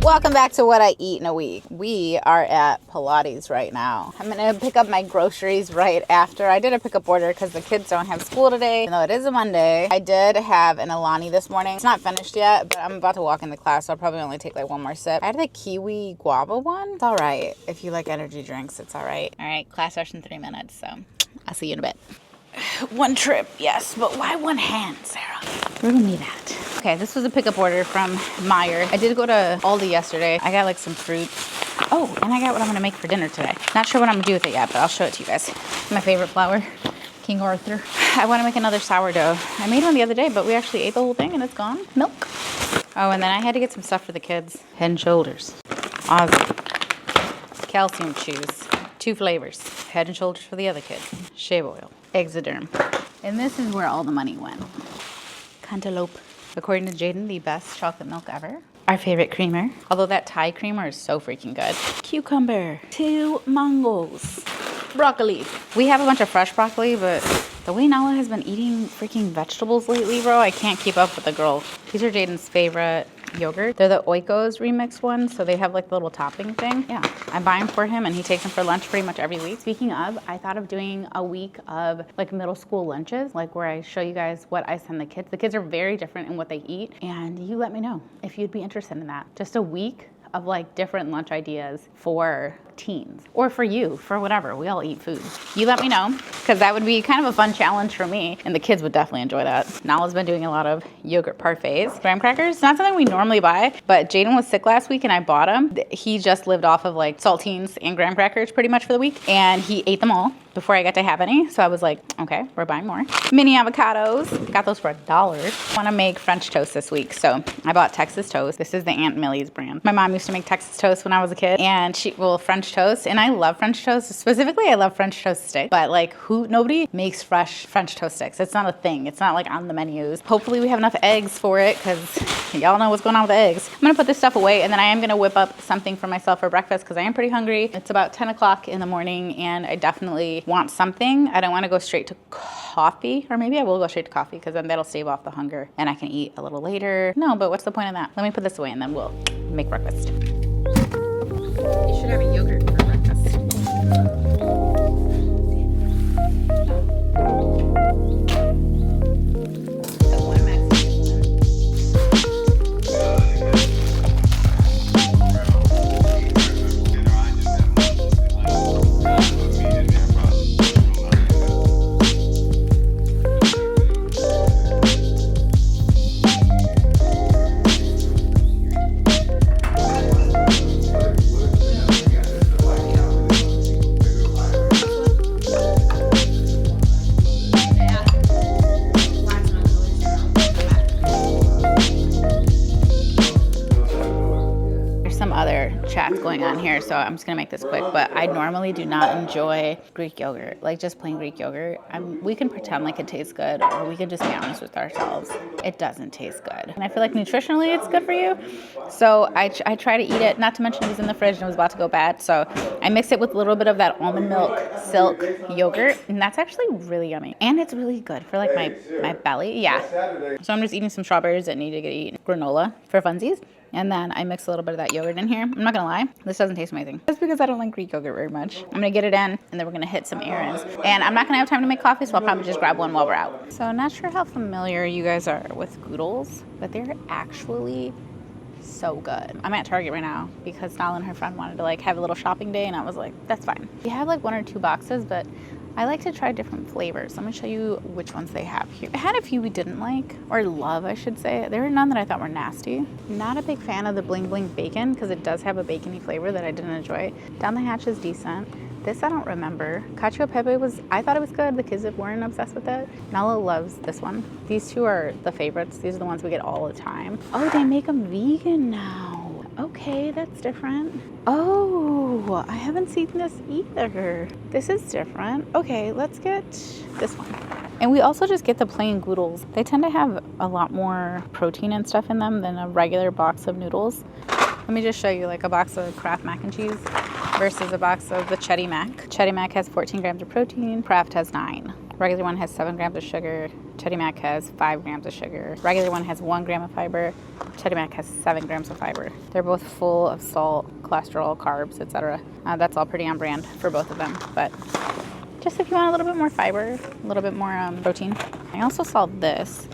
Welcome back to What I Eat in a Week. We are at Pilates right now. I'm gonna pick up my groceries right after. I did a pickup order because the kids don't have school today, even though it is a Monday. I did have an Alani this morning. It's not finished yet, but I'm about to walk into class, so I'll probably only take like one more sip. I had the kiwi guava one. It's all right. If you like energy drinks, it's all right. All right, class starts in 3 minutes, so I'll see you in a bit. One trip, yes, but why one hand, Sarah? We're gonna need that. Okay, this was a pickup order from Meijer. I did go to Aldi yesterday. I got like some fruit. Oh, and I got what I'm gonna make for dinner today. Not sure what I'm gonna do with it yet, but I'll show it to you guys. My favorite flour, King Arthur. I wanna make another sourdough. I made one the other day, but we actually ate the whole thing and it's gone. Milk. Oh, and then I had to get some stuff for the kids. Head and Shoulders. Awesome. Calcium chews. 2 flavors. Head and Shoulders for the other kid. Shave oil. Exoderm. And this is where all the money went. Cantaloupe. According to Jaden, the best chocolate milk ever. Our favorite creamer. Although that Thai creamer is so freaking good. Cucumber. 2 mangoes. Broccoli. We have a bunch of fresh broccoli, but the way Nala has been eating freaking vegetables lately, bro, I can't keep up with the girl. These are Jaden's favorite yogurt. They're the Oikos remixed ones, so they have like the little topping thing. Yeah, I buy them for him and he takes them for lunch pretty much every week. Speaking of, I thought of doing a week of like middle school lunches, like where I show you guys what I send the kids. The kids are very different in what they eat, and you let me know if you'd be interested in that. Just a week of like different lunch ideas for teens or for you, for whatever. We all eat food. You let me know, because that would be kind of a fun challenge for me, and the kids would definitely enjoy that. Nala's been doing a lot of yogurt parfaits. Graham crackers, not something we normally buy, but Jaden was sick last week and I bought him. He just lived off of like saltines and graham crackers pretty much for the week, and he ate them all before I got to have any. So I was like, okay, we're buying more. Mini avocados, got those for $1. Want to make French toast this week, so I bought Texas toast. This is the Aunt Millie's brand. My mom used to make Texas toast when I was a kid, and French toast, and I love French toast. Specifically, I love French toast sticks, but like nobody makes fresh French toast sticks. It's not a thing. It's not like on the menus. Hopefully we have enough eggs for it, because y'all know what's going on with the eggs. I'm gonna put this stuff away, and then I am gonna whip up something for myself for breakfast, because I am pretty hungry. It's about 10 o'clock in the morning, and I definitely want something. I don't want to go straight to coffee, or maybe I will go straight to coffee, because then that'll stave off the hunger and I can eat a little later. No, but what's the point of that? Let me put this away and then we'll make breakfast. You should have a yogurt for breakfast. Going on here, so I'm just gonna make this quick, but I normally do not enjoy Greek yogurt, like just plain Greek yogurt. We can pretend like it tastes good, or we can just be honest with ourselves. It doesn't taste good, and I feel like nutritionally it's good for you, so I try to eat it. Not to mention it was in the fridge and it was about to go bad, so I mix it with a little bit of that almond milk silk yogurt, and that's actually really yummy, and it's really good for like my belly. Yeah, so I'm just eating some strawberries that need to get eaten, granola for funsies. And then I mix a little bit of that yogurt in here. I'm not gonna lie, this doesn't taste amazing. That's because I don't like Greek yogurt very much. I'm gonna get it in, and then we're gonna hit some errands. And I'm not gonna have time to make coffee, so I'll probably just grab one while we're out. So I'm not sure how familiar you guys are with Goodles, but they're actually so good. I'm at Target right now because Nala and her friend wanted to like have a little shopping day, and I was like, that's fine. We have like 1 or 2 boxes, but I like to try different flavors. Let me show you which ones they have here. I had a few we didn't like, or love, I should say. There were none that I thought were nasty. Not a big fan of the Bling Bling Bacon, because it does have a bacony flavor that I didn't enjoy. Down the Hatch is decent. This I don't remember. Cacio Pepe I thought it was good. The kids weren't obsessed with it. Nala loves this one. These 2 are the favorites. These are the ones we get all the time. Oh, they make them vegan now. Okay, that's different. Oh, I haven't seen this either. This is different. Okay, let's get this one. And we also just get the plain Goodles. They tend to have a lot more protein and stuff in them than a regular box of noodles. Let me just show you like a box of Kraft mac and cheese versus a box of the Chetty Mac. Chetty Mac has 14 grams of protein. Kraft has 9. Regular one has 7 grams of sugar Teddy Mac has 5 grams of sugar. Regular one has 1 gram of fiber. Teddy Mac has 7 grams of fiber. They're both full of salt, cholesterol, carbs, etc. That's all pretty on brand for both of them. But just if you want a little bit more fiber, a little bit more protein. I also saw this,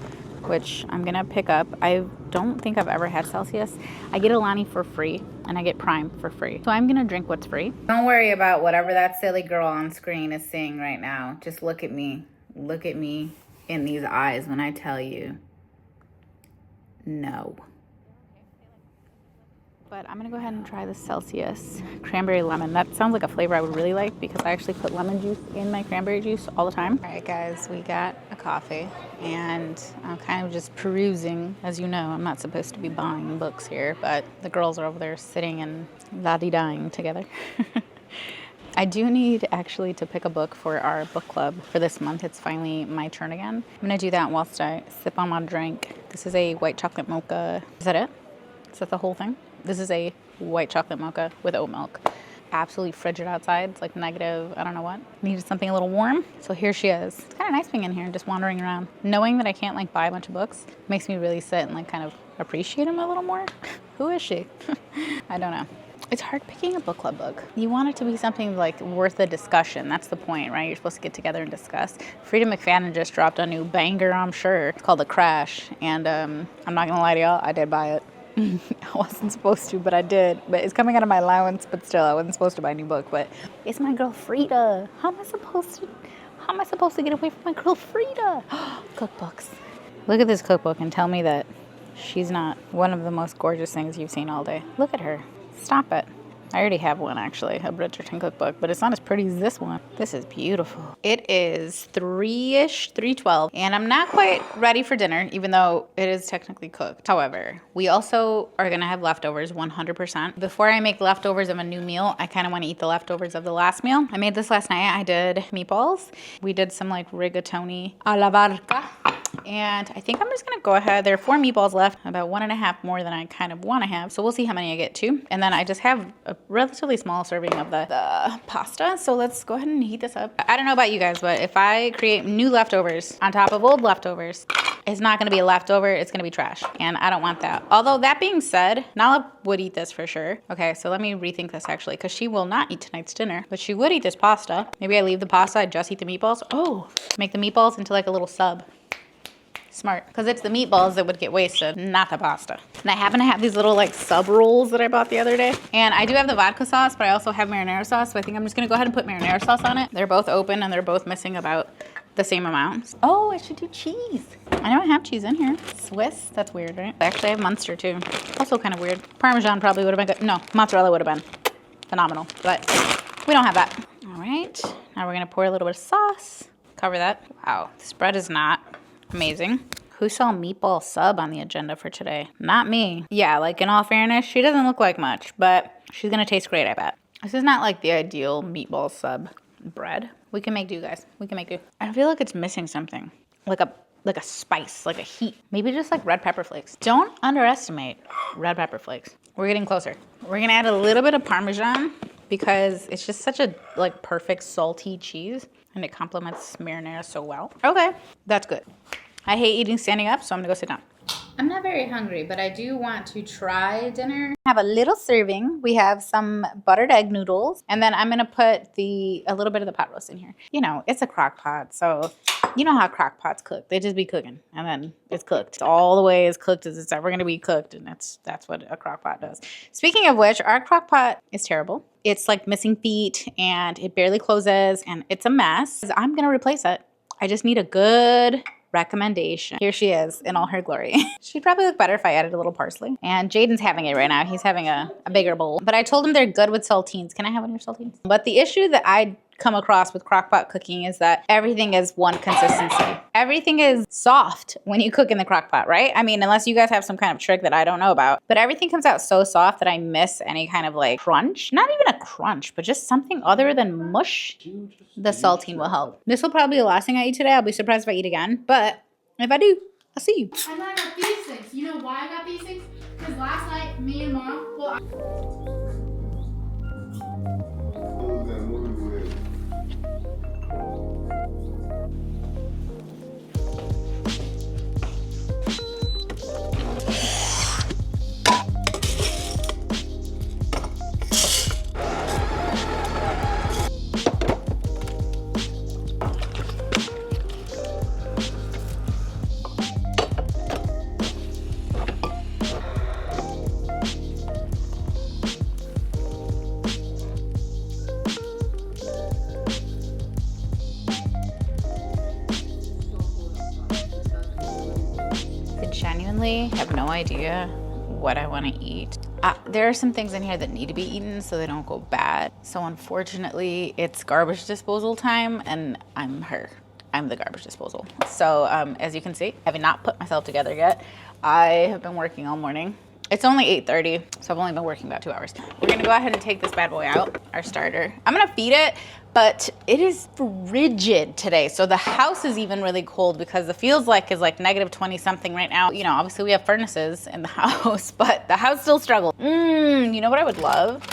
which I'm gonna pick up. I don't think I've ever had Celsius. I get Alani for free and I get Prime for free. So I'm gonna drink what's free. Don't worry about whatever that silly girl on screen is saying right now. Just look at me. Look at me in these eyes when I tell you no. But I'm gonna go ahead and try the Celsius cranberry lemon. That sounds like a flavor I would really like because I actually put lemon juice in my cranberry juice all the time. All right, guys, we got a coffee and I'm kind of just perusing. As you know, I'm not supposed to be buying books here, but the girls are over there sitting and la-di-dying together. I do need actually to pick a book for our book club for this month. It's finally my turn again. I'm gonna do that whilst I sip on my drink. This is a white chocolate mocha. Is that it? Is that the whole thing? This is a white chocolate mocha with oat milk. Absolutely frigid outside. It's like negative, I don't know what. Needed something a little warm. So here she is. It's kind of nice being in here and just wandering around. Knowing that I can't like buy a bunch of books makes me really sit and like kind of appreciate them a little more. Who is she? I don't know. It's hard picking a book club book. You want it to be something like worth a discussion. That's the point, right? You're supposed to get together and discuss. Freedom McFadden just dropped a new banger, I'm sure. It's called The Crash. And I'm not gonna lie to y'all, I did buy it. I wasn't supposed to, but I did. But it's coming out of my allowance, but still, I wasn't supposed to buy a new book. But it's my girl Frida. How am I supposed to get away from my girl Frida? Cookbooks. Look at this cookbook and tell me that she's not one of the most gorgeous things you've seen all day. Look at her. Stop it. I already have one, actually, a Bridgerton cookbook, but it's not as pretty as this one. This is beautiful. It is 3-ish, 3:12, and I'm not quite ready for dinner, even though it is technically cooked. However, we also are gonna have leftovers 100%. Before I make leftovers of a new meal, I kind of want to eat the leftovers of the last meal. I made this last night. I did meatballs. We did some like rigatoni a la Vargas. And I think I'm just gonna go ahead. There are 4 meatballs left, about 1.5 more than I kind of want to have. So we'll see how many I get to. And then I just have a relatively small serving of the pasta. So let's go ahead and heat this up. I don't know about you guys, but if I create new leftovers on top of old leftovers, it's not gonna be a leftover, it's gonna be trash. And I don't want that. Although that being said, Nala would eat this for sure. Okay, so let me rethink this actually, because she will not eat tonight's dinner, but she would eat this pasta. Maybe I leave the pasta, I just eat the meatballs. Oh, make the meatballs into like a little sub. Smart, because it's the meatballs that would get wasted, not the pasta. And I happen to have these little like sub rolls that I bought the other day. And I do have the vodka sauce, but I also have marinara sauce. So I think I'm just gonna go ahead and put marinara sauce on it. They're both open and they're both missing about the same amount. Oh, I should do cheese. I know I have cheese in here. Swiss, that's weird, right? Actually, I have Munster too. Also kind of weird. Parmesan probably would have been good. No, mozzarella would have been phenomenal, but we don't have that. All right, now we're gonna pour a little bit of sauce. Cover that. Wow, this bread is not amazing. Who saw Meatball Sub on the agenda for today? Not me. Yeah, like in all fairness, she doesn't look like much, but she's gonna taste great, I bet. This is not like the ideal Meatball Sub bread. We can make do, guys. We can make do. I feel like it's missing something. Like a spice, like a heat. Maybe just like red pepper flakes. Don't underestimate red pepper flakes. We're getting closer. We're gonna add a little bit of Parmesan because it's just such a like perfect salty cheese and it complements marinara so well. Okay, that's good. I hate eating standing up, so I'm gonna go sit down. I'm not very hungry, but I do want to try dinner. I have a little serving. We have some buttered egg noodles, and then I'm gonna put a little bit of the pot roast in here. You know, it's a crock pot, so you know how crock pots cook. They just be cooking, and then it's cooked. It's all the way as cooked as it's ever gonna be cooked, and that's what a crock pot does. Speaking of which, our crock pot is terrible. It's like missing feet, and it barely closes, and it's a mess. I'm gonna replace it. I just need a good recommendation. Here she is in all her glory. She'd probably look better if I added a little parsley. And Jaden's having it right now. He's having a bigger bowl. But I told him they're good with saltines. Can I have one of your saltines? But the issue that I come across with crockpot cooking is that everything is one consistency. Everything is soft when you cook in the crockpot, right? I mean, unless you guys have some kind of trick that I don't know about. But everything comes out so soft that I miss any kind of like crunch. Not even a crunch, but just something other than mush. The saltine will help. This will probably be the last thing I eat today. I'll be surprised if I eat again. But if I do, I'll see you. And I got these things. You know why I got these things? Because last night, me and Mom, have no idea what I want to eat. There are some things in here that need to be eaten so they don't go bad. So unfortunately, it's garbage disposal time, and I'm her. I'm the garbage disposal. So as you can see, I have not put myself together yet. I have been working all morning. It's only 8:30, so I've only been working about 2 hours. We're gonna go ahead and take this bad boy out, our starter. I'm gonna feed it, but it is frigid today. So the house is even really cold because the feels like is like negative 20 something right now. You know, obviously we have furnaces in the house, but the house still struggles. You know what I would love?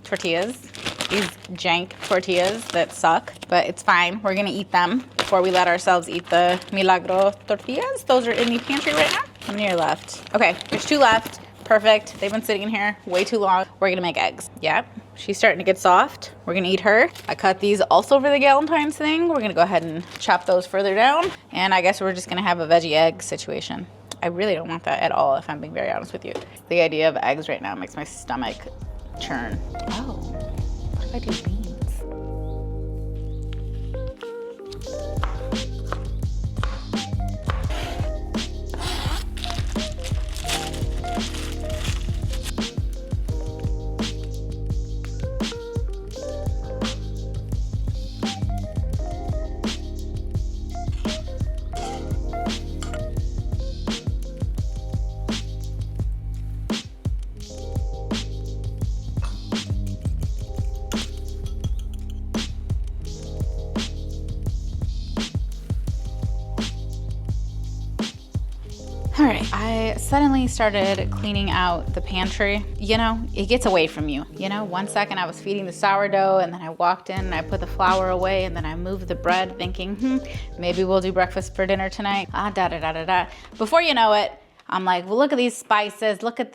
Tortillas. These jank tortillas that suck, but it's fine. We're gonna eat them before we let ourselves eat the Milagro tortillas. Those are in the pantry right now. How many are left? Okay, there's 2 left. Perfect. They've been sitting in here way too long. We're gonna make eggs. Yep, she's starting to get soft. We're gonna eat her. I cut these also for the Galentine's thing. We're gonna go ahead and chop those further down. And I guess we're just gonna have a veggie egg situation. I really don't want that at all, if I'm being very honest with you. The idea of eggs right now makes my stomach churn. Oh, what if I do beans? All right, I suddenly started cleaning out the pantry. You know, it gets away from you. You know, 1 second I was feeding the sourdough, and then I walked in and I put the flour away, and then I moved the bread thinking, maybe we'll do breakfast for dinner tonight. Before you know it, I'm like, well, look at these spices, look at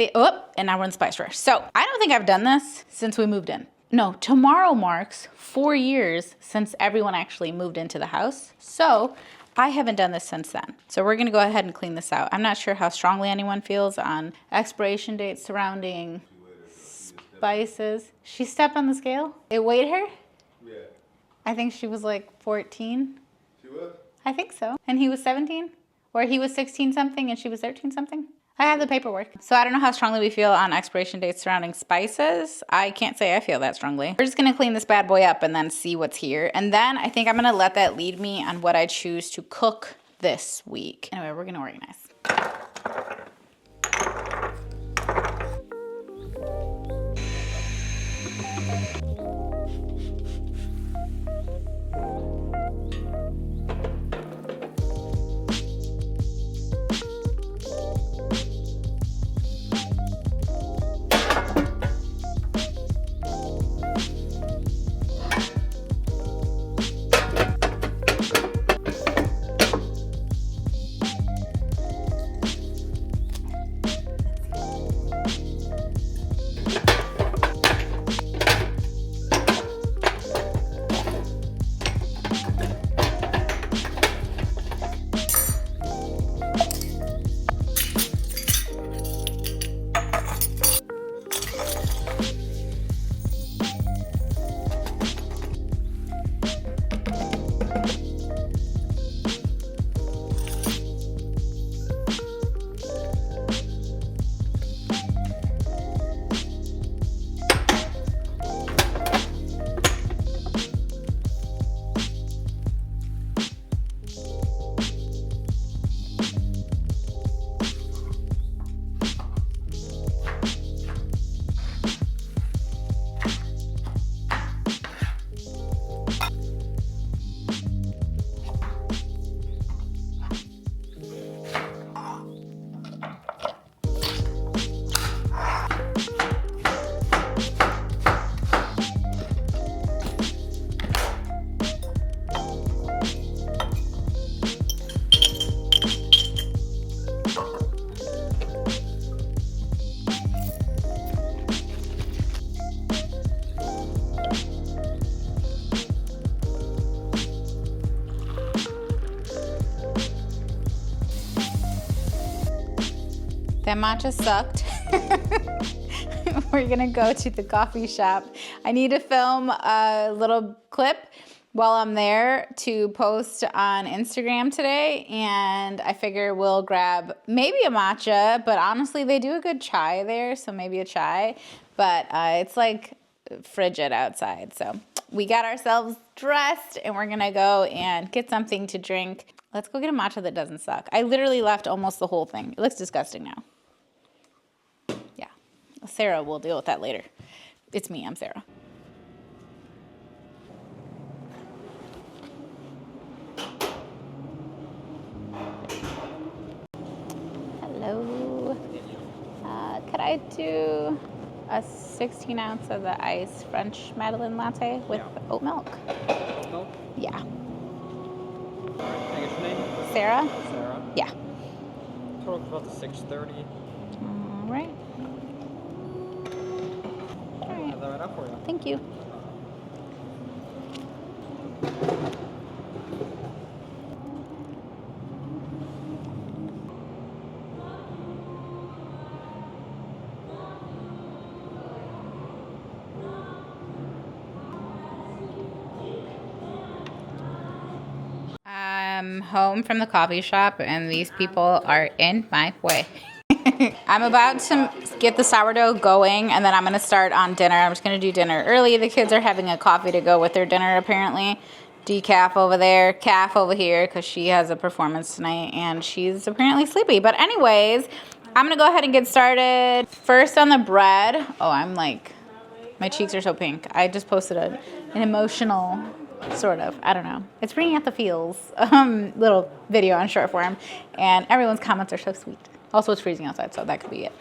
and now we're in the spice drawer. So I don't think I've done this since we moved in. No, tomorrow marks 4 years since everyone actually moved into the house. So I haven't done this since then. So we're gonna go ahead and clean this out. I'm not sure how strongly anyone feels on expiration dates surrounding spices. She stepped on the scale? It weighed her? Yeah. I think she was like 14. She was? I think so. And he was 17? Or he was 16 something and she was 13 something? I have the paperwork. So I don't know how strongly we feel on expiration dates surrounding spices. I can't say I feel that strongly. We're just gonna clean this bad boy up and then see what's here. And then I think I'm gonna let that lead me on what I choose to cook this week. Anyway, we're gonna organize. That matcha sucked. We're gonna go to the coffee shop. I need to film a little clip while I'm there to post on Instagram today, and I figure we'll grab maybe a matcha, but honestly, they do a good chai there, so maybe a chai, but it's like frigid outside, so we got ourselves dressed, and we're gonna go and get something to drink. Let's go get a matcha that doesn't suck. I literally left almost the whole thing. It looks disgusting now. Yeah, Sarah will deal with that later. It's me, I'm Sarah. Hello. Could I do a 16 ounce of the iced French Madeleine latte with oat milk? Milk? Yeah. Can I get your name? Sarah? Sarah. Yeah. Total comes out to $6.30. All right. I'll have that right out for you. Thank you. I'm home from the coffee shop and these people are in my way. I'm about to get the sourdough going and then I'm going to start on dinner. I'm just going to do dinner early. The kids are having a coffee to go with their dinner apparently. Decaf over there, calf over here because she has a performance tonight and she's apparently sleepy. But anyways, I'm going to go ahead and get started. First on the bread. Oh, I'm like, my cheeks are so pink. I just posted an emotional, sort of, I don't know. It's bringing out the feels little video on short form and everyone's comments are so sweet. Also, it's freezing outside, so that could be it.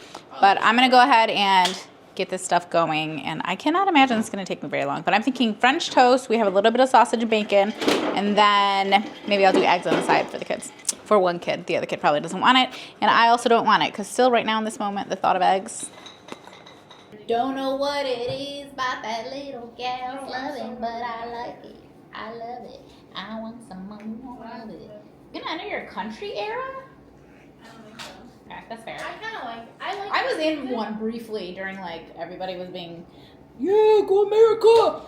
But I'm going to go ahead and get this stuff going, and I cannot imagine it's going to take me very long. But I'm thinking French toast. We have a little bit of sausage and bacon, and then maybe I'll do eggs on the side for the kids. For one kid. The other kid probably doesn't want it, and I also don't want it, because still right now in this moment, the thought of eggs. Don't know what it is about that little gal's loving, but I like it. I love it. I want some more of it. You gonna enter your country era? Okay, that's fair. I was in one briefly during like everybody was being, yeah, go America.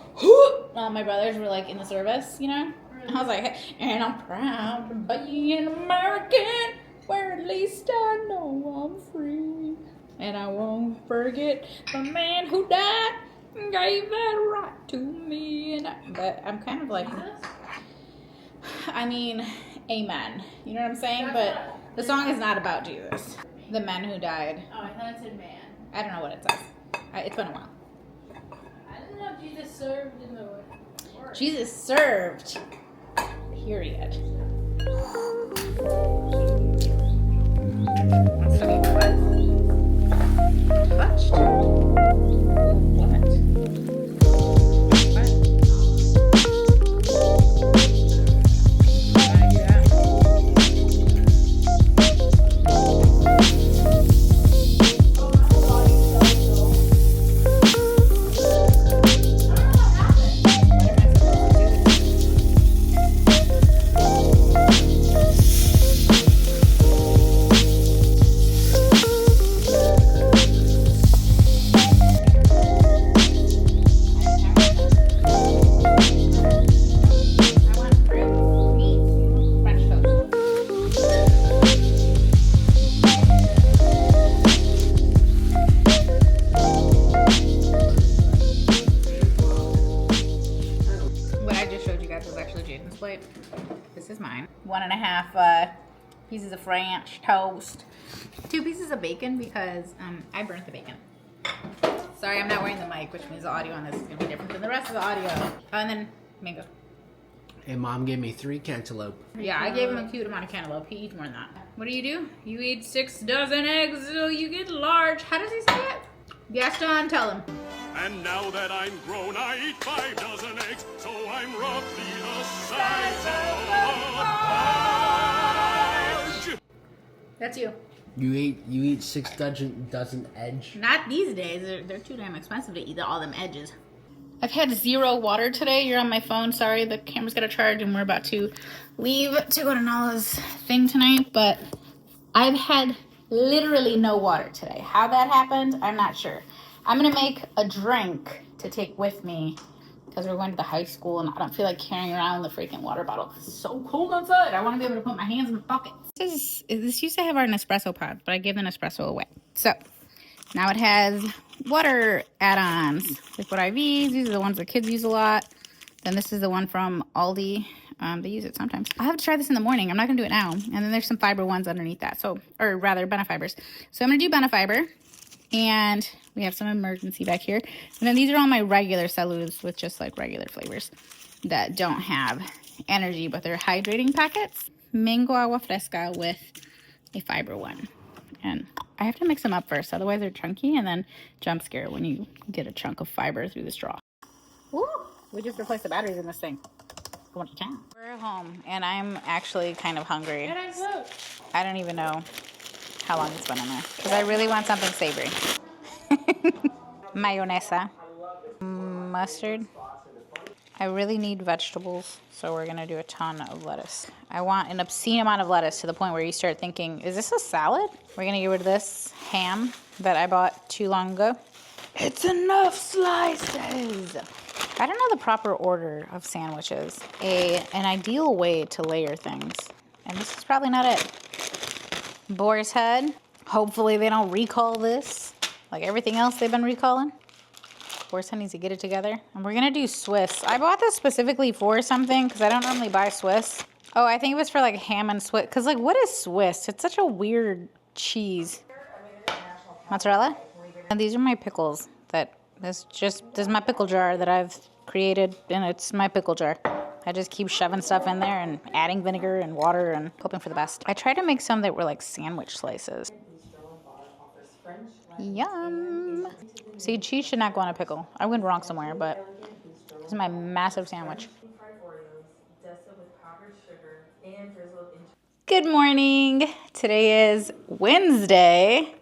My brothers were like in the service, you know. I was like, and I'm proud to be an American, where at least I know I'm free, and I won't forget the man who died and gave that right to me. But I'm kind of like, I mean, amen. You know what I'm saying? But the song is not about Jesus. The men who died. Oh, I thought it said man. I don't know what it says. It's been a while. I don't know if Jesus served in the word. Jesus served. Period. Wants to be touched. What? Pieces of French toast, 2 pieces of bacon because I burnt the bacon. Sorry, I'm not wearing the mic, which means the audio on this is going to be different than the rest of the audio. And then mango. Hey, Mom gave me 3 cantaloupe. Yeah, I gave him a cute amount of cantaloupe. He eats more than that. What do? You eat 6 dozen eggs till you get large. How does he say it? Gaston, tell him. And now that I'm grown, I eat 5 dozen eggs, so I'm roughly the size of a large. That's you. You eat 6 dozen edge. Not these days. They're too damn expensive to eat all them edges. I've had 0 water today. You're on my phone. Sorry, the camera's got a charge and we're about to leave to go to Nala's thing tonight. But I've had literally no water today. How that happened, I'm not sure. I'm going to make a drink to take with me because we're going to the high school and I don't feel like carrying around the freaking water bottle. It's so cold outside. I want to be able to put my hands in the buckets. This used to have our Nespresso pods, but I gave the Nespresso away. So now it has water add-ons, liquid IVs. These are the ones that kids use a lot. Then this is the one from Aldi. They use it sometimes. I'll have to try this in the morning. I'm not gonna do it now. And then there's some fiber ones underneath that. So, or rather Benefibers. So I'm gonna do Benefiber. And we have some emergency back here. And then these are all my regular Salus with just like regular flavors that don't have energy, but they're hydrating packets. Mango agua fresca with a fiber one. And I have to mix them up first, otherwise they're chunky and then jump scare when you get a chunk of fiber through the straw. Woo! We just replaced the batteries in this thing. Going to town. We're home and I'm actually kind of hungry. And I vote. I don't even know how long it's been in there because I really want something savory. Mayonesa, mustard. I really need vegetables, so we're gonna do a ton of lettuce. I want an obscene amount of lettuce to the point where you start thinking, is this a salad? We're gonna get rid of this ham that I bought too long ago. It's enough slices. I don't know the proper order of sandwiches. An ideal way to layer things. And this is probably not it. Boar's head. Hopefully they don't recall this like everything else they've been recalling. Boar's head needs to get it together. And we're gonna do Swiss. I bought this specifically for something because I don't normally buy Swiss. Oh, I think it was for like ham and Swiss. Because like, what is Swiss? It's such a weird cheese. Mozzarella? And these are my pickles. This is my pickle jar that I've created, and it's my pickle jar. I just keep shoving stuff in there and adding vinegar and water and hoping for the best. I tried to make some that were like sandwich slices. Yum. See, cheese should not go on a pickle. I went wrong somewhere, but this is my massive sandwich. Good morning. Today is Wednesday.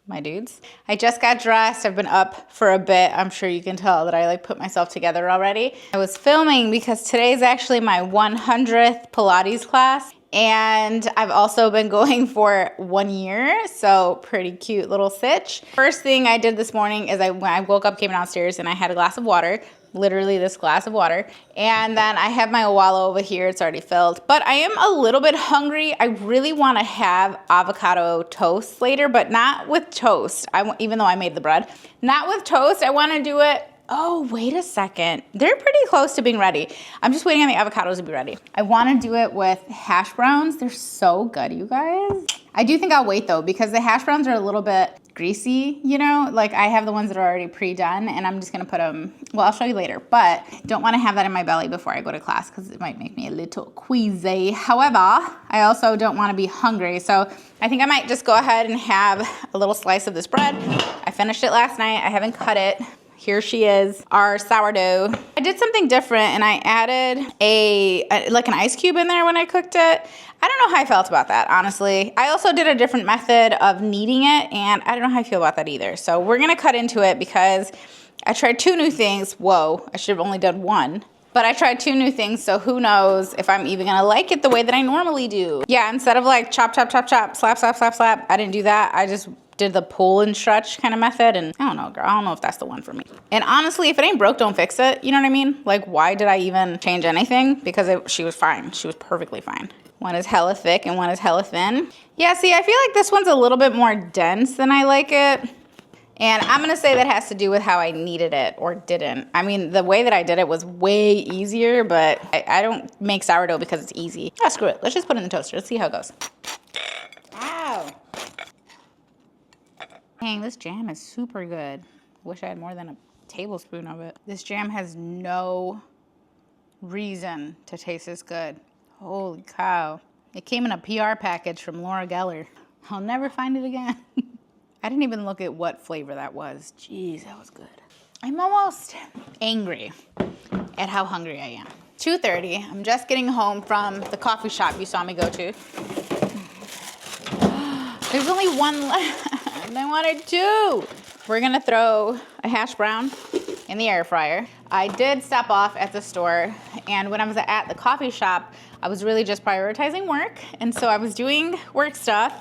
My dudes. I just got dressed. I've been up for a bit. I'm sure you can tell that I like put myself together already. I was filming because today is actually my 100th Pilates class. And I've also been going for 1 year, so pretty cute little sitch. First thing I did this morning is when I woke up, came downstairs, and I had a glass of water. Literally this glass of water. And then I have my Owala over here. It's already filled. But I am a little bit hungry. I really want to have avocado toast later, but not with toast. Even though I made the bread. Not with toast. I want to do it. Oh, wait a second. They're pretty close to being ready. I'm just waiting on the avocados to be ready. I want to do it with hash browns. They're so good, you guys. I do think I'll wait though, because the hash browns are a little bit greasy, you know? Like I have the ones that are already pre-done and I'm just gonna put them, well, I'll show you later, but don't wanna have that in my belly before I go to class because it might make me a little queasy. However, I also don't wanna be hungry. So I think I might just go ahead and have a little slice of this bread. I finished it last night. I haven't cut it. Here she is, our sourdough. I did something different and I added like an ice cube in there when I cooked it. I don't know how I felt about that, honestly. I also did a different method of kneading it and I don't know how I feel about that either. So we're gonna cut into it because I tried 2 new things. Whoa, I should have only done 1. But I tried 2 new things, so who knows if I'm even gonna like it the way that I normally do. Yeah, instead of like chop, chop, chop, chop, slap, slap, slap, slap, I didn't do that. I just did the pull and stretch kind of method, and I don't know, girl. I don't know if that's the one for me. And honestly, if it ain't broke, don't fix it. You know what I mean? Like, why did I even change anything? Because she was fine. She was perfectly fine. One is hella thick and one is hella thin. Yeah, see, I feel like this one's a little bit more dense than I like it. And I'm gonna say that has to do with how I kneaded it or didn't. I mean, the way that I did it was way easier, but I don't make sourdough because it's easy. Ah, screw it. Let's just put it in the toaster. Let's see how it goes. Ow. Dang, this jam is super good. Wish I had more than a tablespoon of it. This jam has no reason to taste this good. Holy cow. It came in a PR package from Laura Geller. I'll never find it again. I didn't even look at what flavor that was. Jeez, that was good. I'm almost angry at how hungry I am. 2:30, I'm just getting home from the coffee shop you saw me go to. There's only 1 left. I wanted 2. We're gonna throw a hash brown in the air fryer. I did stop off at the store, and when I was at the coffee shop, I was really just prioritizing work, and so I was doing work stuff,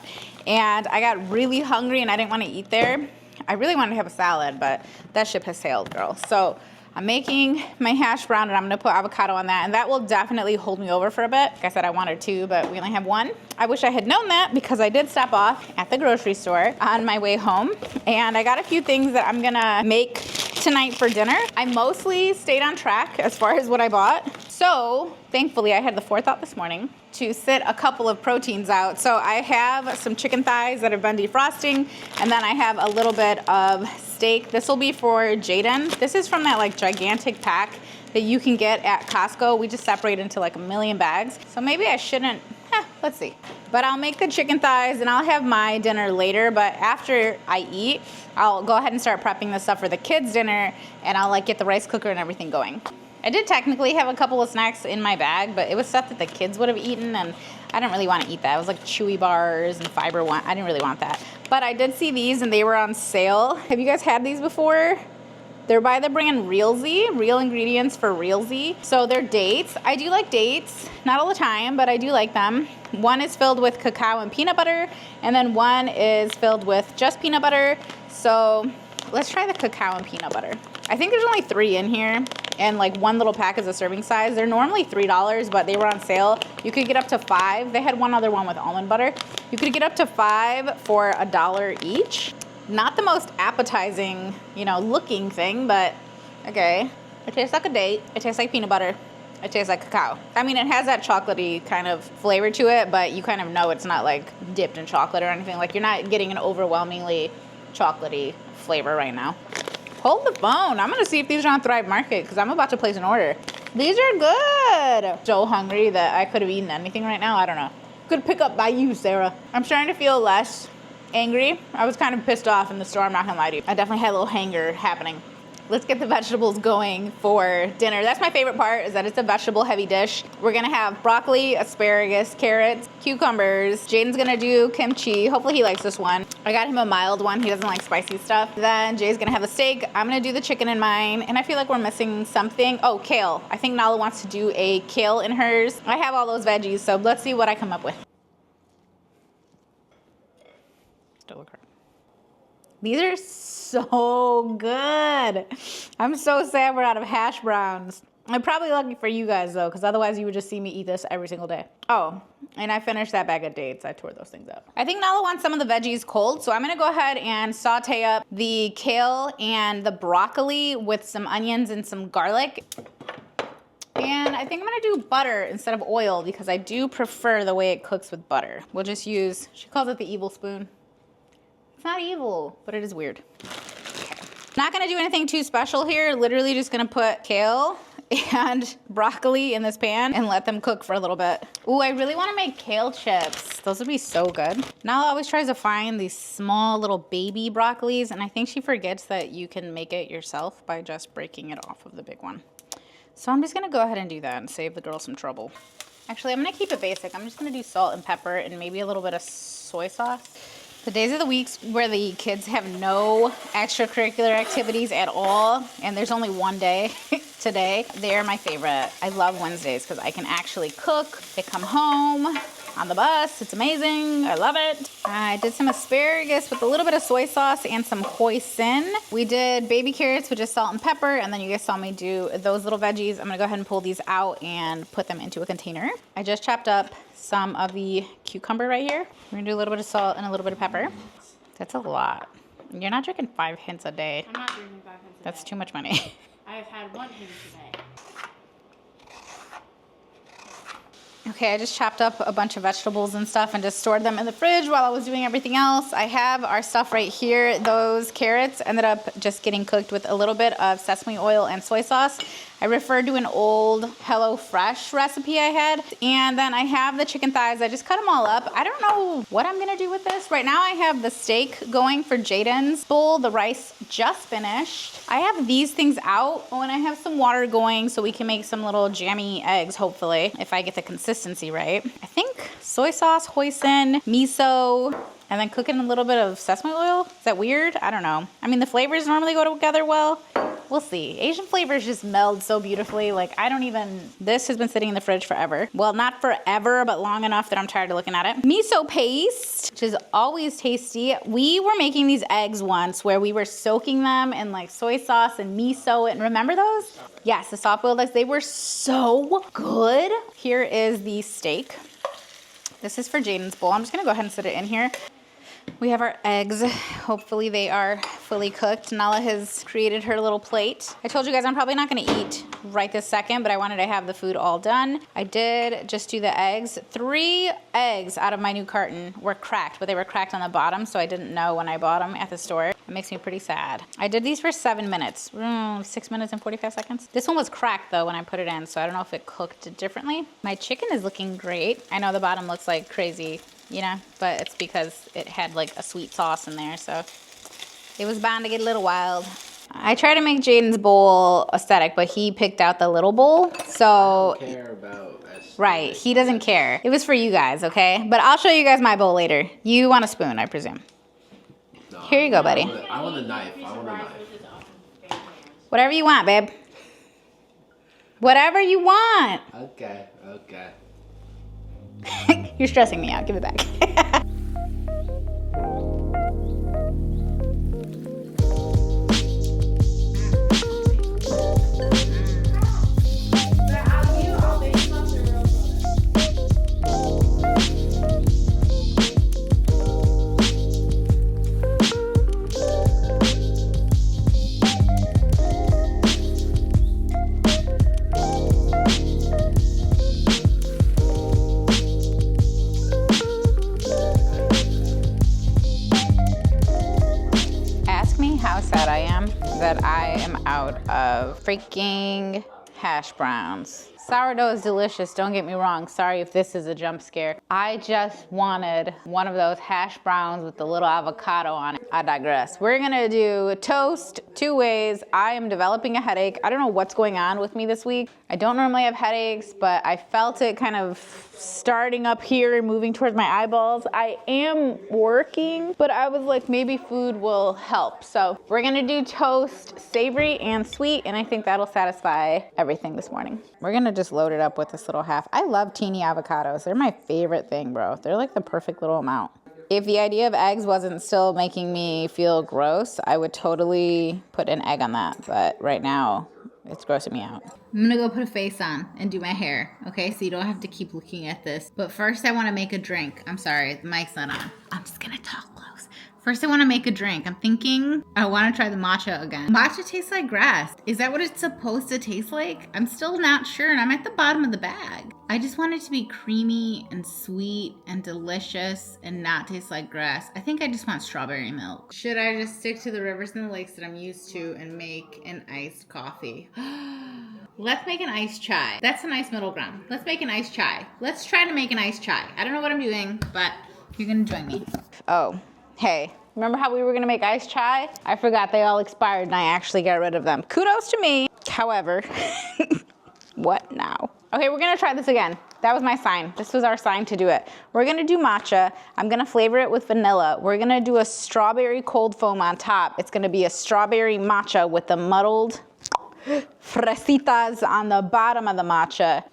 and I got really hungry and I didn't want to eat there. I really wanted to have a salad, but that ship has sailed, girl. So I'm making my hash brown and I'm gonna put avocado on that, and that will definitely hold me over for a bit. Like I said, I wanted 2, but we only have 1. I wish I had known that because I did stop off at the grocery store on my way home, and I got a few things that I'm gonna make tonight for dinner. I mostly stayed on track as far as what I bought. So thankfully I had the forethought this morning to sit a couple of proteins out. So I have some chicken thighs that have been defrosting, and then I have a little bit of steak. This will be for Jaden. This is from that like gigantic pack that you can get at Costco. We just separate into like a million bags. So maybe I shouldn't, let's see. But I'll make the chicken thighs and I'll have my dinner later. But after I eat, I'll go ahead and start prepping the stuff for the kids' dinner, and I'll like get the rice cooker and everything going. I did technically have a couple of snacks in my bag, but it was stuff that the kids would have eaten, and I didn't really want to eat that. It was like chewy bars and fiber one. I didn't really want that. But I did see these and they were on sale. Have you guys had these before? They're by the brand Realzy, Real Ingredients for Realzy. So they're dates. I do like dates, not all the time, but I do like them. One is filled with cacao and peanut butter, and then one is filled with just peanut butter. So let's try the cacao and peanut butter. I think there's only 3 in here, and like one little pack is a serving size. They're normally $3, but they were on sale. You could get up to 5. They had one other one with almond butter. You could get up to 5 for $1 each. Not the most appetizing, you know, looking thing, but okay. It tastes like a date. It tastes like peanut butter. It tastes like cacao. I mean, it has that chocolatey kind of flavor to it, but you kind of know it's not like dipped in chocolate or anything. Like you're not getting an overwhelmingly chocolatey flavor right now. Hold the phone. I'm gonna see if these are on Thrive Market because I'm about to place an order. These are good. So hungry that I could have eaten anything right now. I don't know. Good pickup by you, Sarah. I'm starting to feel less angry. I was kind of pissed off in the store, I'm not gonna lie to you. I definitely had a little hanger happening. Let's get the vegetables going for dinner. That's my favorite part, is that it's a vegetable heavy dish. We're gonna have broccoli, asparagus, carrots, cucumbers. Jaden's gonna do kimchi. Hopefully he likes this one. I got him a mild one. He doesn't like spicy stuff. Then Jay's gonna have the steak. I'm gonna do the chicken in mine. And I feel like we're missing something. Oh, kale. I think Nala wants to do a kale in hers. I have all those veggies, so let's see what I come up with. Still a crap. These are so good. I'm so sad we're out of hash browns. I'm probably lucky for you guys though, because otherwise you would just see me eat this every single day. Oh, and I finished that bag of dates. I tore those things up. I think Nala wants some of the veggies cold, so I'm gonna go ahead and saute up the kale and the broccoli with some onions and some garlic. And I think I'm gonna do butter instead of oil because I do prefer the way it cooks with butter. We'll just use, she calls it the evil spoon. It's not evil, but it is weird. Okay. Not gonna do anything too special here. Literally just gonna put kale and broccoli in this pan and let them cook for a little bit. Ooh, I really wanna make kale chips. Those would be so good. Nala always tries to find these small little baby broccolis, and I think she forgets that you can make it yourself by just breaking it off of the big one. So I'm just gonna go ahead and do that and save the girl some trouble. Actually, I'm gonna keep it basic. I'm just gonna do salt and pepper and maybe a little bit of soy sauce. The days of the weeks where the kids have no extracurricular activities at all, and there's only one day today, they're my favorite. I love Wednesdays because I can actually cook. They come home on the bus. It's amazing. I love it. I did some asparagus with a little bit of soy sauce and some hoisin. We did baby carrots with just salt and pepper, and then you guys saw me do those little veggies. I'm gonna go ahead and pull these out and put them into a container. I just chopped up some of the cucumber right here. We're gonna do a little bit of salt and a little bit of pepper. That's a lot. You're not drinking 5 hints a day. I'm not drinking 5 hints a day. That's too much money. I have had 1 hint today. Okay, I just chopped up a bunch of vegetables and stuff and just stored them in the fridge while I was doing everything else. I have our stuff right here. Those carrots ended up just getting cooked with a little bit of sesame oil and soy sauce. I referred to an old HelloFresh recipe I had. And then I have the chicken thighs. I just cut them all up. I don't know what I'm gonna do with this. Right now I have the steak going for Jaden's bowl. The rice just finished. I have these things out. Oh, and I have some water going so we can make some little jammy eggs, hopefully, if I get the consistency right. I think soy sauce, hoisin, miso, and then cook in a little bit of sesame oil. Is that weird? I don't know. I mean, the flavors normally go together well. we'll see. Asian flavors just meld so beautifully. Like this has been sitting in the fridge forever. Well, not forever, but long enough that I'm tired of looking at it. Miso paste, which is always tasty. We were making these eggs once where we were soaking them in like soy sauce and miso. And remember those? Yes, the soft boiled eggs, they were so good. Here is the steak. This is for Jaden's bowl. I'm just gonna go ahead and sit it in here. We have our eggs. Hopefully they are fully cooked. Nala has created her little plate. I told you guys I'm probably not gonna eat right this second, but I wanted to have the food all done. I did just do the eggs. 3 eggs out of my new carton were cracked, but they were cracked on the bottom, so I didn't know when I bought them at the store. It makes me pretty sad. I did these for 7 minutes, 6 minutes and 45 seconds. This one was cracked though when I put it in, so I don't know if it cooked differently. My chicken is looking great. I know the bottom looks like crazy, you know, but it's because it had like a sweet sauce in there, so it was bound to get a little wild. I tried to make Jaden's bowl aesthetic, but he picked out the little bowl, so I don't care about aesthetic. Right, he doesn't care. It was for you guys, okay? But I'll show you guys my bowl later. You want a spoon, I presume. No, Here you go, buddy. I want a knife. I want a knife. Whatever you want, babe. Whatever you want. Okay. You're stressing me out. Give it back. Sad I am that I am out of freaking hash browns. Sourdough is delicious, don't get me wrong. Sorry if this is a jump scare. I just wanted one of those hash browns with the little avocado on it. I digress. We're gonna do toast 2 ways. I am developing a headache. I don't know what's going on with me this week. I don't normally have headaches, but I felt it kind of starting up here and moving towards my eyeballs. I am working, but I was like, maybe food will help. So we're gonna do toast, savory and sweet, and I think that'll satisfy everything this morning. We're gonna just load it up with this little half. I love teeny avocados. They're my favorite thing, bro. They're like the perfect little amount. If the idea of eggs wasn't still making me feel gross, I would totally put an egg on that. But right now, it's grossing me out. I'm gonna go put a face on and do my hair, okay? So you don't have to keep looking at this. But first I wanna make a drink. I'm sorry, the mic's not on. I'm just gonna talk close. First I wanna make a drink. I'm thinking I wanna try the matcha again. Matcha tastes like grass. Is that what it's supposed to taste like? I'm still not sure, and I'm at the bottom of the bag. I just want it to be creamy and sweet and delicious and not taste like grass. I think I just want strawberry milk. Should I just stick to the rivers and the lakes that I'm used to and make an iced coffee? Let's make an iced chai. That's a nice middle ground. Let's make an iced chai. Let's try to make an iced chai. I don't know what I'm doing, but you're gonna join me. Oh, hey. Remember how we were gonna make iced chai? I forgot they all expired and I actually got rid of them. Kudos to me. However, what now? Okay, we're gonna try this again. That was my sign. This was our sign to do it. We're gonna do matcha. I'm gonna flavor it with vanilla. We're gonna do a strawberry cold foam on top. It's gonna be a strawberry matcha with the muddled fresitas on the bottom of the matcha.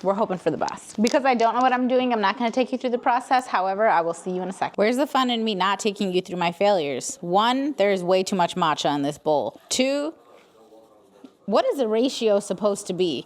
We're hoping for the best. Because I don't know what I'm doing, I'm not gonna take you through the process. However, I will see you in a second. Where's the fun in me not taking you through my failures? 1, there's way too much matcha in this bowl. 2, what is the ratio supposed to be?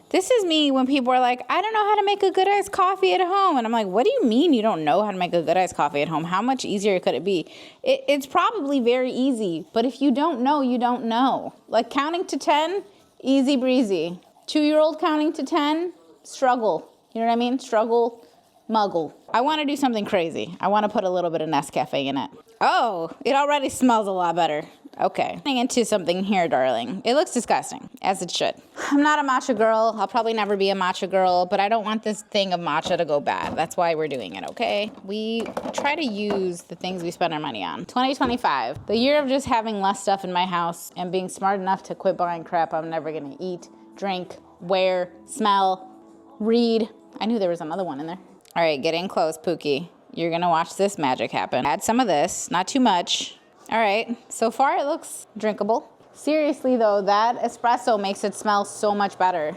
This is me when people are like, I don't know how to make a good iced coffee at home. And I'm like, what do you mean you don't know how to make a good iced coffee at home? How much easier could it be? It's probably very easy, but if you don't know, you don't know. Like counting to 10, easy breezy. 2-year-old counting to 10, struggle. You know what I mean? Struggle, muggle. I want to do something crazy. I want to put a little bit of Nescafe in it. Oh, it already smells a lot better. Okay, getting into something here, darling. It looks disgusting, as it should. I'm not a matcha girl. I'll probably never be a matcha girl, but I don't want this thing of matcha to go bad. That's why we're doing it, okay? We try to use the things we spend our money on. 2025, the year of just having less stuff in my house and being smart enough to quit buying crap I'm never gonna eat, drink, wear, smell, read. I knew there was another one in there. All right, get in close, Pookie. You're gonna watch this magic happen. Add some of this, not too much. All right, so far it looks drinkable. Seriously though, that espresso makes it smell so much better.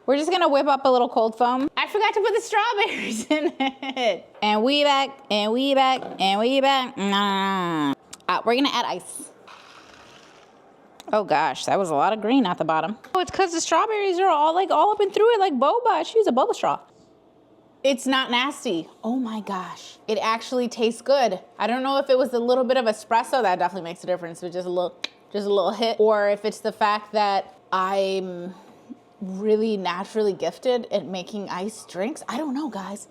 We're just gonna whip up a little cold foam. I forgot to put the strawberries in it. And we back, and we back, and we back. We're gonna add ice. Oh gosh, that was a lot of green at the bottom. Oh, it's because the strawberries are all up and through it like boba. I should use a boba straw. It's not nasty. Oh my gosh. It actually tastes good. I don't know if it was a little bit of espresso, that definitely makes a difference, but just a little hit, or if it's the fact that I'm really naturally gifted at making iced drinks. I don't know, guys.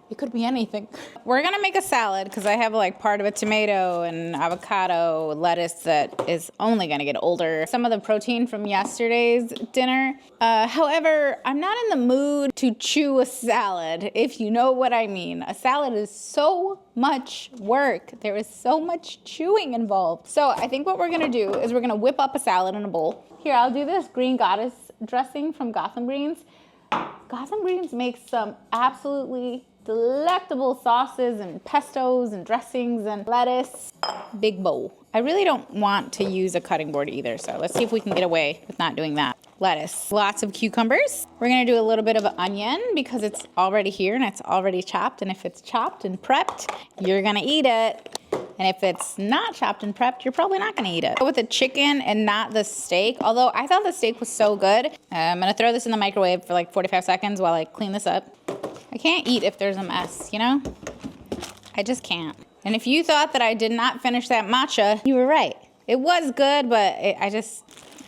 It could be anything. We're gonna make a salad because I have like part of a tomato and avocado, lettuce that is only gonna get older. Some of the protein from yesterday's dinner. However, I'm not in the mood to chew a salad, if you know what I mean. A salad is so much work. There is so much chewing involved. So I think what we're gonna do is we're gonna whip up a salad in a bowl. Here, I'll do this green goddess dressing from Gotham Greens. Gotham Greens makes some absolutely delectable sauces and pestos and dressings and lettuce. Big bowl. I really don't want to use a cutting board either, so let's see if we can get away with not doing that. Lettuce. Lots of cucumbers. We're gonna do a little bit of an onion because it's already here and it's already chopped, and if it's chopped and prepped, you're gonna eat it. And if it's not chopped and prepped, you're probably not gonna eat it. With the chicken and not the steak, although I thought the steak was so good. I'm gonna throw this in the microwave for like 45 seconds while I clean this up. I can't eat if there's a mess, you know? I just can't. And if you thought that I did not finish that matcha, you were right. It was good, but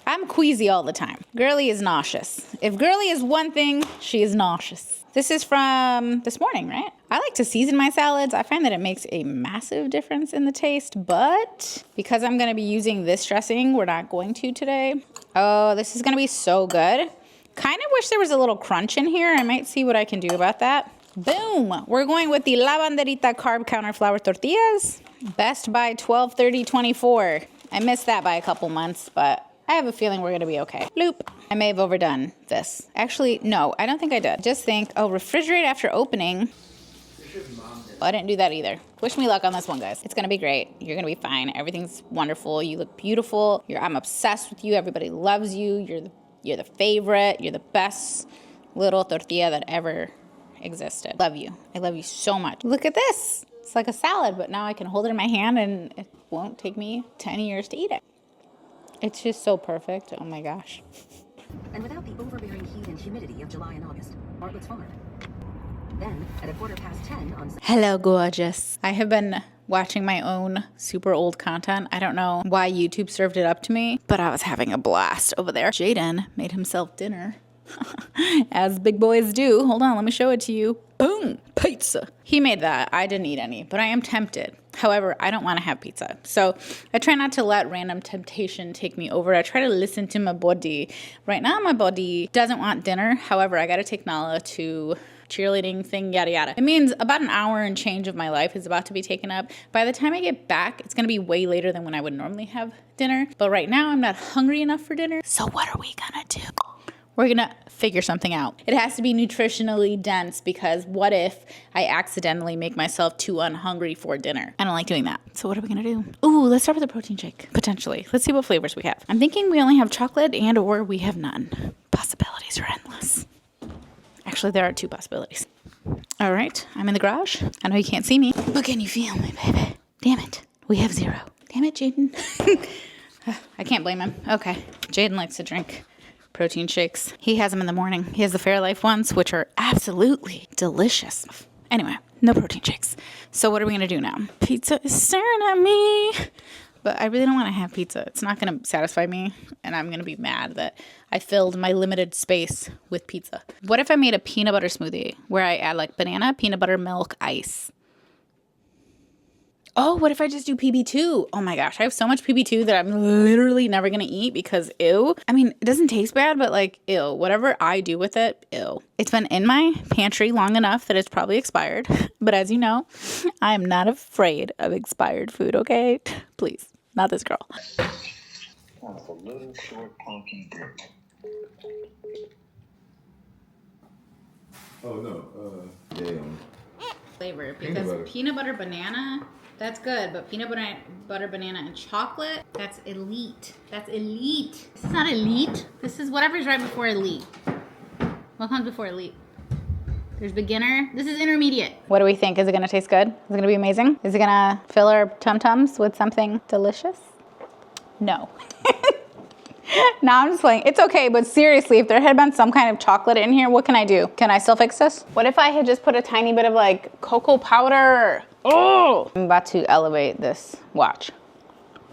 I'm queasy all the time. Girly is nauseous. If Girly is one thing, she is nauseous. This is from this morning, right? I like to season my salads. I find that it makes a massive difference in the taste, but because I'm gonna be using this dressing, we're not going to today. Oh, this is gonna be so good. Kind of wish there was a little crunch in here. I might see what I can do about that. Boom! We're going with the La Banderita carb counter flour tortillas. Best by 12/30/24. I missed that by a couple months, but I have a feeling we're gonna be okay. Bloop. I may have overdone this. Actually, no, I don't think I did. Just think, oh, refrigerate after opening. Oh, I didn't do that either. Wish me luck on this one, guys. It's gonna be great. You're gonna be fine. Everything's wonderful. You look beautiful. I'm obsessed with you. Everybody loves you. You're the favorite. You're the best little tortilla that ever existed. Love you. I love you so much. Look at this. It's like a salad, but now I can hold it in my hand and it won't take me 10 years to eat it. It's just so perfect. Oh my gosh. And without the overbearing heat and humidity of July and August, Bartlett's Farm. Then, at 10:15 on... Hello, gorgeous. I have been watching my own super old content. I don't know why YouTube served it up to me, but I was having a blast over there. Jaden made himself dinner. As big boys do. Hold on, let me show it to you. Boom, pizza. He made that. I didn't eat any, but I am tempted. However, I don't want to have pizza. So I try not to let random temptation take me over. I try to listen to my body. Right now, my body doesn't want dinner. However, I got to take Nala to cheerleading thing, yada yada. It means about an hour and change of my life is about to be taken up. By the time I get back, it's going to be way later than when I would normally have dinner. But right now, I'm not hungry enough for dinner. So what are we going to do? We're gonna figure something out. It has to be nutritionally dense because what if I accidentally make myself too unhungry for dinner? I don't like doing that. So what are we gonna do? Ooh, let's start with a protein shake, potentially. Let's see what flavors we have. I'm thinking we only have chocolate and or we have none. Possibilities are endless. Actually, there are two possibilities. All right, I'm in the garage. I know you can't see me, but can you feel me, baby? Damn it, we have zero. Damn it, Jaden. I can't blame him. Okay, Jaden likes to drink protein shakes. He has them in the morning. He has the Fairlife ones, which are absolutely delicious. Anyway, no protein shakes. So what are we going to do now? Pizza is staring at me. But I really don't want to have pizza. It's not going to satisfy me. And I'm going to be mad that I filled my limited space with pizza. What if I made a peanut butter smoothie where I add like banana, peanut butter, milk, ice? Oh, what if I just do PB2? Oh my gosh, I have so much PB2 that I'm literally never gonna eat because ew. I mean, it doesn't taste bad, but like, ew. Whatever I do with it, ew. It's been in my pantry long enough that it's probably expired. But as you know, I am not afraid of expired food, okay? Please, not this girl. That's a little short, funky dick. Oh, no. Damn. Flavor because peanut butter banana That's good, but peanut butter, banana, and chocolate, that's elite. That's elite. This is not elite. This is whatever's right before elite. What comes before elite? There's beginner. This is intermediate. What do we think? Is it gonna taste good? Is it gonna be amazing? Is it gonna fill our tum-tums with something delicious? No. No, I'm just playing. It's okay, but seriously, if there had been some kind of chocolate in here, what can I do? Can I still fix this? What if I had just put a tiny bit of like cocoa powder? Oh! I'm about to elevate this. Watch.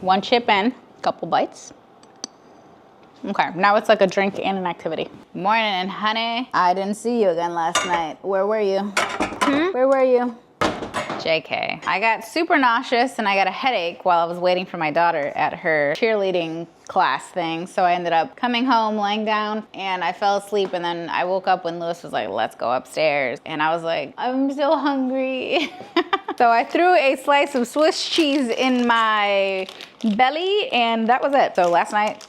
One chip in, couple bites. Okay, now it's like a drink and an activity. Morning, honey. I didn't see you again last night. Where were you? Where were you? JK. I got super nauseous and I got a headache while I was waiting for my daughter at her cheerleading class thing. So I ended up coming home, laying down, and I fell asleep. And then I woke up when Lewis was like, let's go upstairs. And I was like, I'm so hungry. So I threw a slice of Swiss cheese in my belly and that was it. So last night,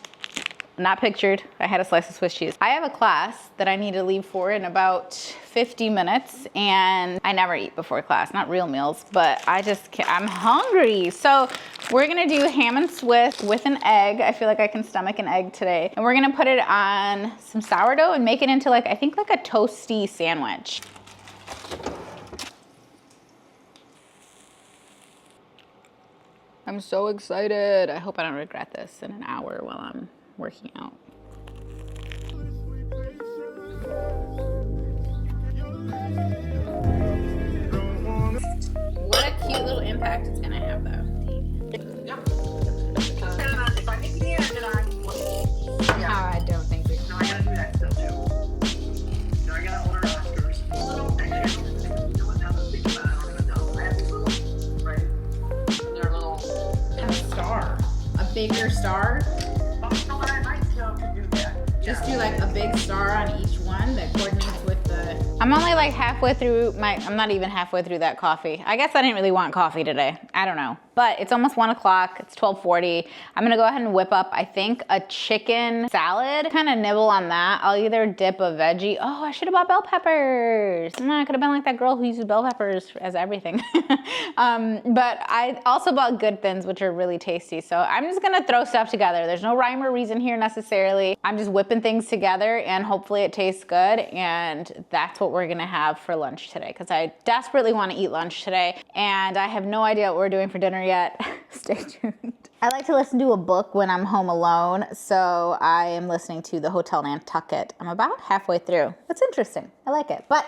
not pictured, I had a slice of Swiss cheese. I have a class that I need to leave for in about 50 minutes and I never eat before class, not real meals, but I just can't, I'm hungry. So we're gonna do ham and Swiss with an egg. I feel like I can stomach an egg today. And we're gonna put it on some sourdough and make it into like, I think like a toasty sandwich. I'm so excited. I hope I don't regret this in an hour while I'm working out. What a cute little impact it's gonna have though. No, I don't think we No, I gotta do that still too. No, I gotta order Oscars. Actually, I don't know what now that I'm thinking about it, I don't even know. I have these little, right? They're little. a star. A bigger star. Oh, I might still could do that. Just do like a big star on each one that coordinates with the... I'm only like halfway through I'm not even halfway through that coffee. I guess I didn't really want coffee today. I don't know. But it's almost 1 o'clock, it's 12:40. I'm gonna go ahead and whip up, I think, a chicken salad. Kind of nibble on that. I'll either dip a veggie. Oh, I should have bought bell peppers. I could have been like that girl who uses bell peppers as everything. But I also bought Good Thins, which are really tasty. So I'm just gonna throw stuff together. There's no rhyme or reason here necessarily. I'm just whipping things together and hopefully it tastes good. And that's what we're gonna have for lunch today because I desperately wanna eat lunch today and I have no idea what we're doing for dinner yet. Stay tuned. I like to listen to a book when I'm home alone, so I am listening to The Hotel Nantucket. I'm about halfway through. It's interesting. I like it, but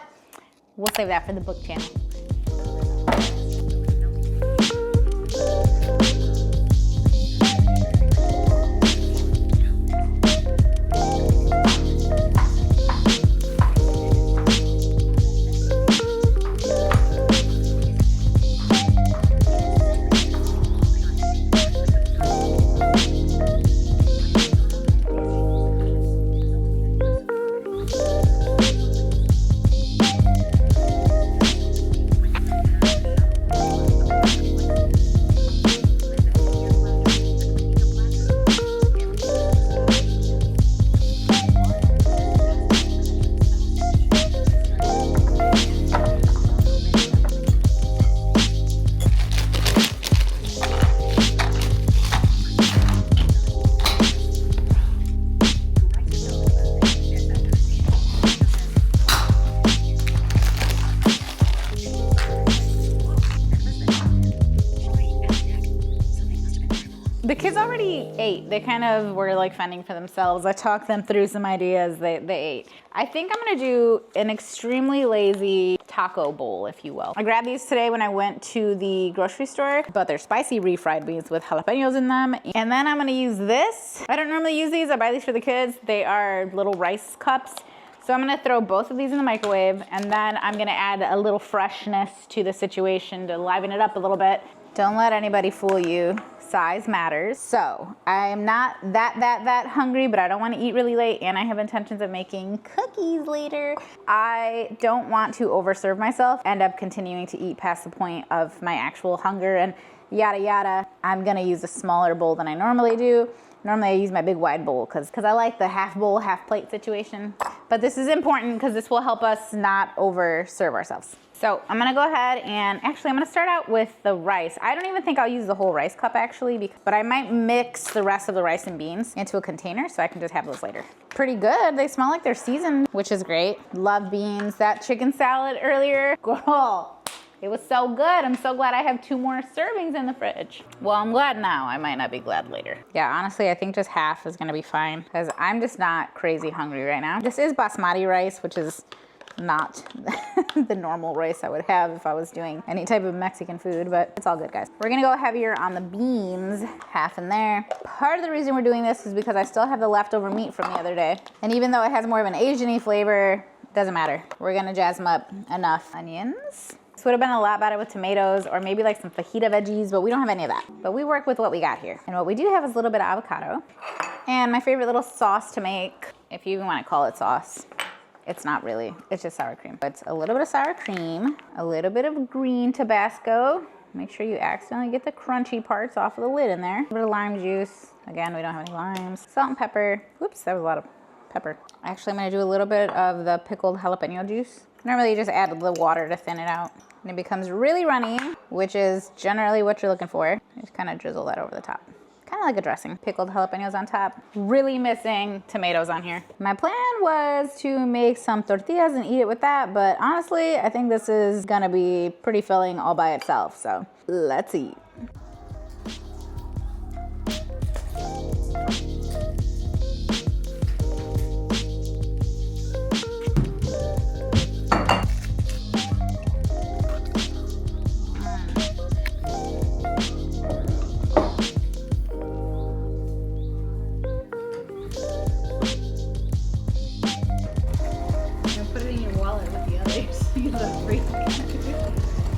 we'll save that for the book channel. The kids already ate. They kind of were like fending for themselves. I talked them through some ideas. They ate. I think I'm gonna do an extremely lazy taco bowl, if you will. I grabbed these today when I went to the grocery store, but they're spicy refried beans with jalapenos in them. And then I'm gonna use this. I don't normally use these. I buy these for the kids. They are little rice cups. So I'm gonna throw both of these in the microwave and then I'm gonna add a little freshness to the situation to liven it up a little bit. Don't let anybody fool you. Size matters. So I'm not that hungry, but I don't want to eat really late and I have intentions of making cookies later. I don't want to overserve myself, end up continuing to eat past the point of my actual hunger and yada yada. I'm gonna use a smaller bowl than I normally do. Normally I use my big wide bowl because I like the half bowl, half plate situation. But But this is important because this will help us not overserve ourselves. So I'm gonna go ahead and actually I'm gonna start out with the rice. I don't even think I'll use the whole rice cup actually, but I might mix the rest of the rice and beans into a container so I can just have those later. Pretty good, they smell like they're seasoned, which is great. Love beans. That chicken salad earlier, girl, it was so good. I'm so glad I have 2 more servings in the fridge. Well, I'm glad now. I might not be glad later. Yeah, honestly, I think just half is gonna be fine because I'm just not crazy hungry right now. This is basmati rice, which is not the normal rice I would have if I was doing any type of Mexican food, but it's all good, guys. We're gonna go heavier on the beans, half in there. Part of the reason we're doing this is because I still have the leftover meat from the other day. And even though it has more of an Asian-y flavor, doesn't matter. We're gonna jazz them up enough. Onions. This would have been a lot better with tomatoes or maybe like some fajita veggies, but we don't have any of that. But we work with what we got here. And what we do have is a little bit of avocado. And my favorite little sauce to make, if you even wanna call it sauce. It's not really, it's just sour cream. It's a little bit of sour cream, a little bit of green Tabasco. Make sure you accidentally get the crunchy parts off of the lid in there. A little bit of lime juice. Again, we don't have any limes. Salt and pepper. Whoops, that was a lot of pepper. Actually, I'm gonna do a little bit of the pickled jalapeno juice. Normally you just add the water to thin it out. And it becomes really runny, which is generally what you're looking for. Just kind of drizzle that over the top. Kind of like a dressing. Pickled jalapenos on top. Really missing tomatoes on here. My plan was to make some tortillas and eat it with that, but honestly, I think this is gonna be pretty filling all by itself, so let's eat.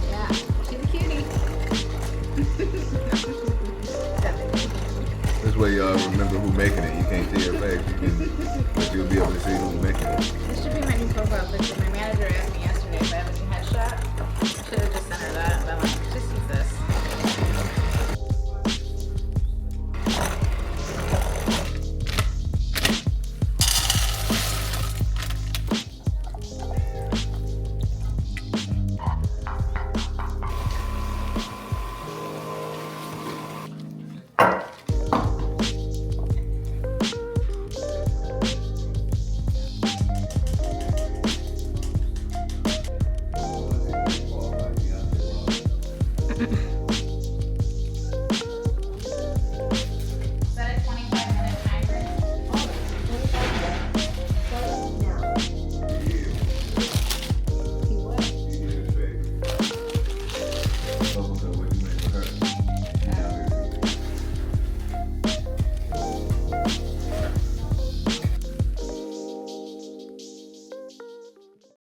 Yeah, she's a cutie. This way y'all remember who making it. You can't see her face, but you'll be able to see who's making it. This should be my new profile picture. My manager asked me yesterday if I have a new headshot. I should have just sent her that, but I'm like, just use this.